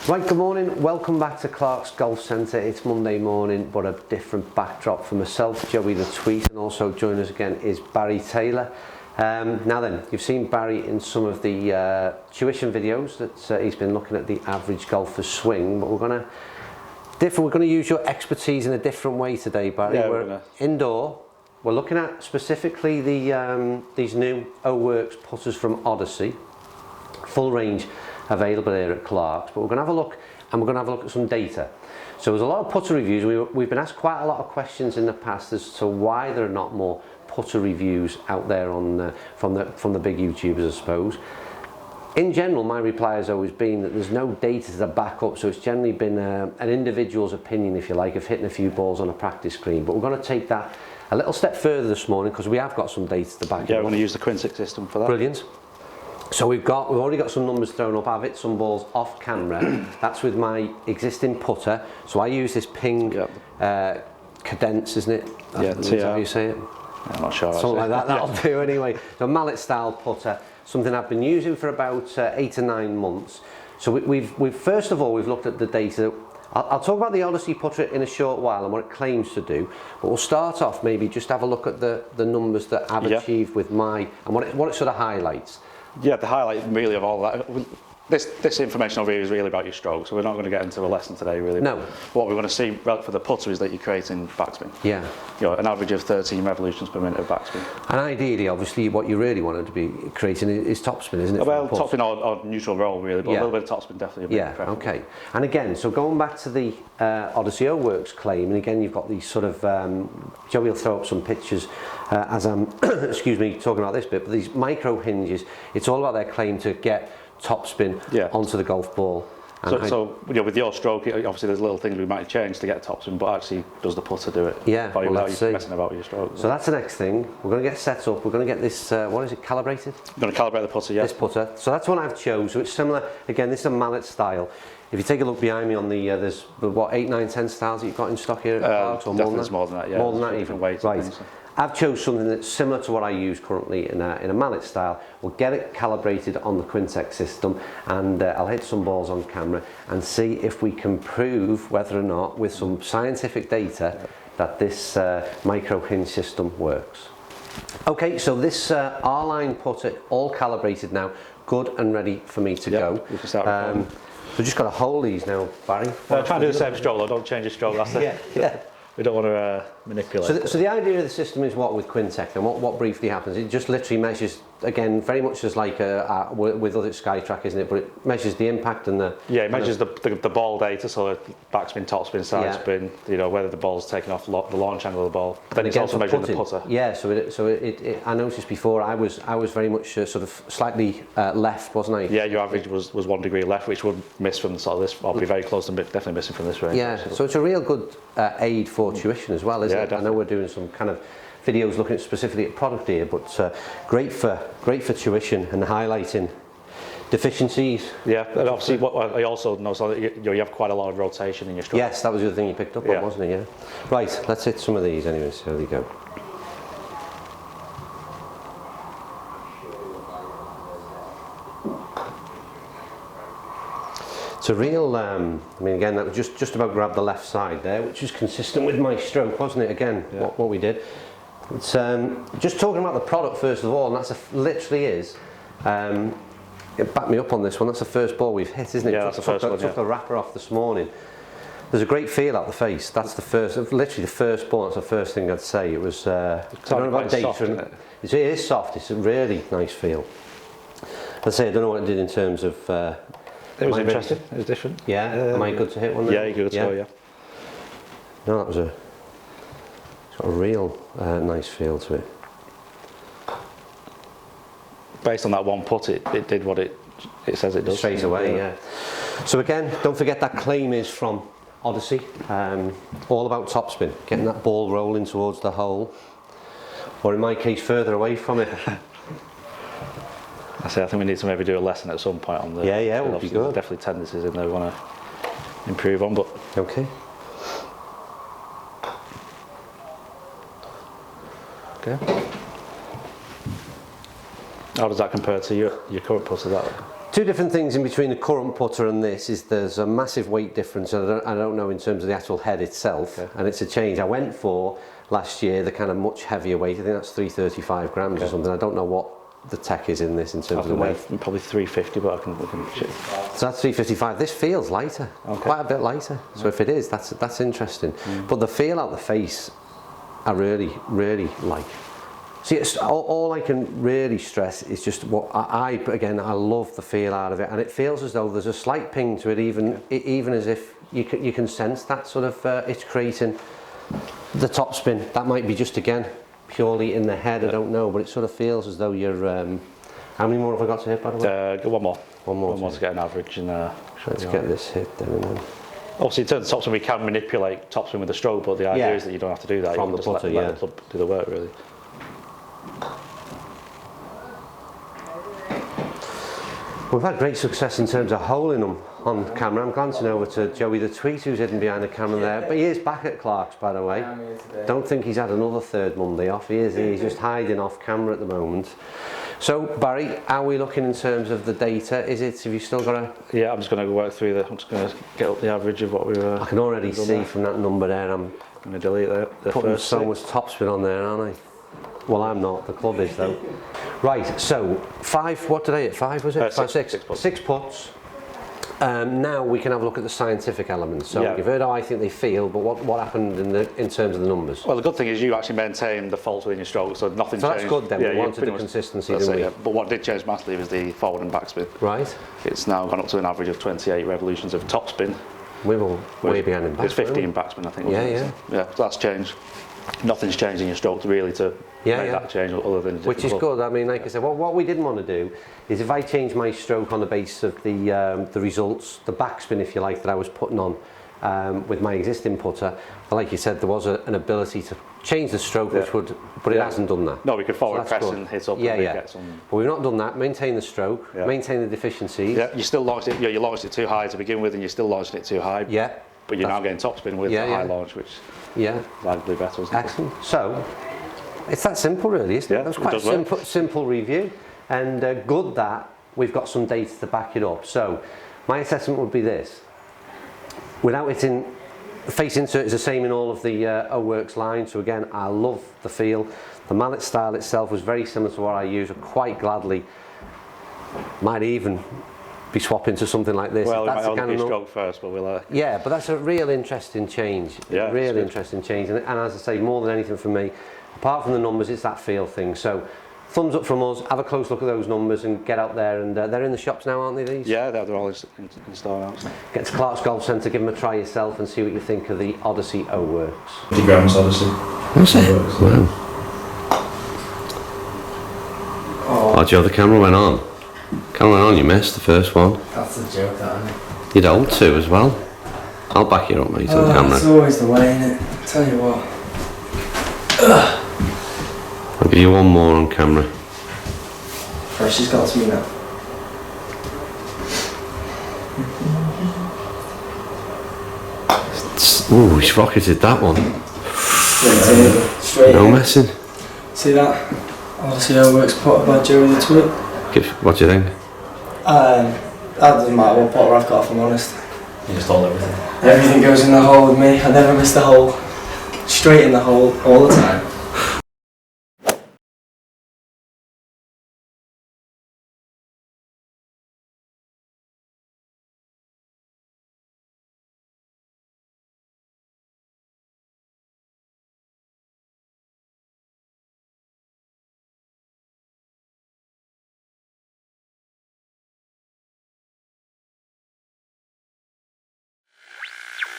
Right, good morning, welcome back to Clark's Golf Centre. It's Monday morning, but a different backdrop for myself, Joey the Tweet, and also joining us again is Barry Taylor. Now then, you've seen Barry in some of the tuition videos that he's been looking at the average golfer's swing, but we're going to use your expertise in a different way today, Barry. Yeah, we're indoor. We're looking at specifically these new O-Works putters from Odyssey, full range available here at Clark's, but we're going to have a look, and we're going to have a look at some data. So there's a lot of putter reviews. We've been asked quite a lot of questions in the past as to why there are not more putter reviews out there on from the big YouTubers, I suppose. In general, my reply has always been that there's no data to back up, so it's generally been an individual's opinion, if you like, of hitting a few balls on a practice green. But we're going to take that a little step further this morning because we have got some data to back it up. Yeah, we're going to use the Quintic system for that. Brilliant. So we've already got some numbers thrown up. I've hit some balls off camera. That's with my existing putter. So I use this Ping Cadence, isn't it? That's how you say it? I'm not sure. Something like that. That'll do anyway. So mallet style putter, something I've been using for about 8 to 9 months. So we've first of all we've looked at the data. I'll talk about the Odyssey putter in a short while and what it claims to do, but we'll start off maybe just have a look at the numbers that I've achieved with my, and what it sort of highlights. Yeah, the highlight really of all that, this information over here is really about your stroke, so we're not going to get into a lesson today really. No. What we want to see for the putter is that you're creating backspin. Yeah. You know, an average of 13 revolutions per minute of backspin. And ideally, obviously, what you really want to be creating is topspin, isn't it? Well, topspin or neutral roll really, but a little bit of topspin definitely. Yeah, okay. And again, so going back to the Odyssey O-Works claim, and again, you've got these sort of, Joey will throw up some pictures as I'm, excuse me, talking about this bit, but these micro hinges, it's all about their claim to get topspin onto the golf ball. So you know, with your stroke, obviously there's little things we might change to get topspin, but actually does the putter do it? Yeah, well, let's see. Messing about with your stroke. So that's the next thing. We're going to get set up. We're going to get this, what is it, calibrated? We're going to calibrate the putter, yeah. This putter. So that's one I've chosen. So it's similar. Again, this is a mallet style. If you take a look behind me on the, there's what, 8, 9, 10 styles that you've got in stock here at Clark's, or more than that? More than that, yeah. More than that even. Weights, right. Things, so. I've chosen something that's similar to what I use currently in a mallet style. We'll get it calibrated on the Quintic system, and I'll hit some balls on camera and see if we can prove whether or not, with some scientific data, that this micro hinge system works. Okay, so this R-line putter, all calibrated now, good and ready for me to go. We can start recording. So just got to hold these now, Barry. Try and do the same stroke though, don't change your stroke. That's yeah. We don't want to manipulate. So the idea of the system is what with Quintic, and what briefly happens, it just literally measures, again, very much as like with other Skytrack, isn't it? But it measures the impact and the... Yeah, it measures the ball data, so the backspin, topspin, side spin, you know, whether the ball's taking off the launch angle of the ball. But then it's also measuring the putter. Yeah, so I noticed before I was very much sort of slightly left, wasn't I? Yeah, your average was 1 degree left, which would miss from sort of this, I'll be very close to definitely missing from this range. Yeah, so it's a real good aid for tuition as well, isn't it? Definitely. I know we're doing some kind of videos looking specifically at product here, but great for tuition and highlighting deficiencies. Yeah, and obviously what I also know, so you have quite a lot of rotation in your stroke. Yes, that was the other thing you picked up on, wasn't it? Yeah. Right, let's hit some of these anyway. So there you go. It's a real, I mean, again, that was just about grabbed the left side there, which is consistent with my stroke, wasn't it? Again, what we did. It's just talking about the product first of all, and that's literally is. It backed me up on this one. That's the first ball we've hit, isn't it? Yeah, that's the first one. Took the wrapper off this morning. There's a great feel out the face. That's the first, literally the first ball. That's the first thing I'd say. It was. I don't know about data. Soft, it is soft. It's a really nice feel. I'd say I don't know what it did in terms of. It was interesting. It was different. Yeah. Am I good to hit one there? Yeah, you're good to go. Yeah. No, that was it's got a real nice feel to it. Based on that one putt, it did what it says it does. Straight away, yeah. So again, don't forget that claim is from Odyssey. All about topspin, getting that ball rolling towards the hole, or in my case, further away from it. I think we need to maybe do a lesson at some point on the. Yeah, would be good. Definitely tendencies in there we want to improve on, but. Okay. How does that compare to your current putter? two different things in between the current putter and this is there's a massive weight difference. I don't know in terms of the actual head itself, and it's a change. I went for last year the kind of much heavier weight. I think that's 335 grams or something. I don't know what the tech is in this in terms of the weight. Probably 350, but we can check. So that's 355. This feels lighter, quite a bit lighter. So if it is, that's interesting. But the feel out the face, I really like. See, it's, all I can really stress is just what I love the feel out of it, and it feels as though there's a slight ping to it, even as if you can sense that sort of it's creating the topspin. That might be just again purely in the head. I don't know, but it sort of feels as though you're. How many more have I got to hit, by the way? One more. One more to get an average. And let's get this hit then. And then. Obviously, in terms of topspin, we can manipulate topspin with a stroke, but the idea is that you don't have to do that. From you the can putter, let the club do the work, really. We've had great success in terms of holing them on camera. I'm glancing over to Joey the Tweet, who's hidden behind the camera there, but he is back at Clark's, by the way. Don't think he's had another third Monday off. He's just hiding off camera at the moment. So Barry, how are we looking in terms of the data? Have you still got a... Yeah, I'm just going to work through I'm just going to get up the average of what we were... I can already see from that number there, I'm going to delete the putting first so much topspin on there, aren't I? Well, I'm not, the club is though. Right, so 5, what did I hit? 5 was it? 6 putts. 6 putts. Now we can have a look at the scientific elements. So you've heard how I think they feel, but what happened in terms of the numbers? Well, the good thing is you actually maintain the fault within your stroke, so nothing changed. So that's good then, we wanted the consistency, didn't we? But what did change massively was the forward and backspin. Right. It's now gone up to an average of 28 revolutions of topspin. We were way behind in backspin. It's 15 backspin, I think. Yeah, so that's changed. Nothing's changed in your stroke really to make that change other than which is good. I mean, like I said, what we didn't want to do is if I change my stroke on the basis of the results, the backspin, if you like, that I was putting on with my existing putter, but like you said, there was an ability to change the stroke, which would, but it hasn't done that. No, we could forward press and hit up and get some. But we've not done that. Maintain the stroke, maintain the deficiencies. Yeah, you still launched it. You launched it too high to begin with, and you're still launching it too high. Yeah. But you're now getting topspin with a high launch, which is arguably better, isn't it? Excellent. So it's that simple, really, isn't it? That's quite a simple review, and good that we've got some data to back it up. So my assessment would be this: without it in, the face insert is the same in all of the O-Works line. So again, I love the feel. The mallet style itself was very similar to what I use. I quite gladly might even be swapping to something like this. Well, that's we might only stroke first, but we'll... Yeah, but that's a real interesting change. Yeah, really interesting change. And as I say, more than anything for me, apart from the numbers, it's that feel thing. So, thumbs up from us. Have a close look at those numbers and get out there. And they're in the shops now, aren't they, these? Yeah, they're all in store now. Get to Clark's Golf Centre, give them a try yourself and see what you think of the Odyssey O-Works. 50 grams Odyssey. What's it? Wow. Oh, Joe, the camera went on. Camera went on, you missed the first one. That's a joke, that, isn't it? You'd hold to as well. I'll back you up, mate, on camera. It's always the way, innit? Tell you what. I'll give you one more on camera. Right, she's got to me now. Ooh, he's rocketed that one. Straight No in. messing. See that? Odyssey O-Works putter by Joey the Twit. What do you think? That doesn't matter what putter I've got, if I'm honest. You just hold everything. Everything goes in the hole with me. I never miss the hole. Straight in the hole all the time.